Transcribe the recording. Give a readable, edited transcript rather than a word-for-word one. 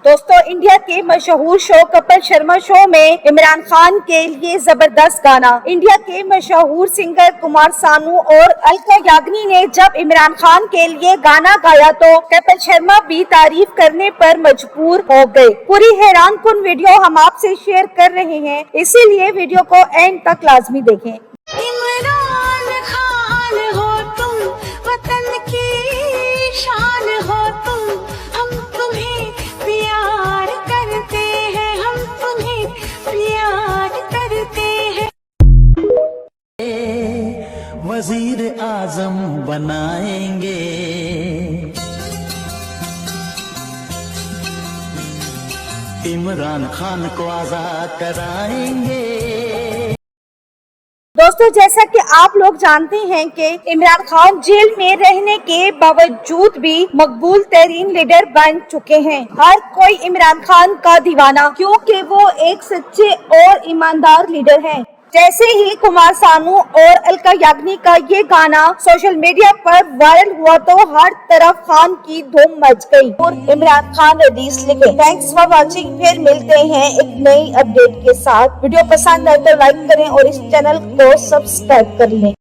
दोस्तों, इंडिया के मशहूर शो कपिल शर्मा शो में इमरान खान के लिए जबरदस्त गाना। इंडिया के मशहूर सिंगर कुमार सानू और अलका याग्निक ने जब इमरान खान के लिए गाना गाया तो कपिल शर्मा भी तारीफ करने पर मजबूर हो गए। पूरी हैरानकुन वीडियो हम आपसे शेयर कर रहे हैं, इसीलिए वीडियो को एंड तक लाजमी देखें। इमरान खान हो तुम, वतन की शान हो तुम, हम तुम्हें प्यार करते हैं, हम तुम्हें प्यार करते हैं। वजीर आजम बनाएंगे, इमरान खान को आजाद कराएंगे। दोस्तों, जैसा कि आप लोग जानते हैं कि इमरान खान जेल में रहने के बावजूद भी मकबूल तरीन लीडर बन चुके हैं। हर कोई इमरान खान का दीवाना, क्योंकि वो एक सच्चे और ईमानदार लीडर हैं। जैसे ही कुमार सानू और अलका याग्निक का ये गाना सोशल मीडिया पर वायरल हुआ तो हर तरफ खान की धूम मच गई और इमरान खान रईस लिखे। Thanks for watching. फिर मिलते हैं एक नई अपडेट के साथ। वीडियो पसंद आए तो लाइक करें और इस चैनल को सब्सक्राइब कर लें।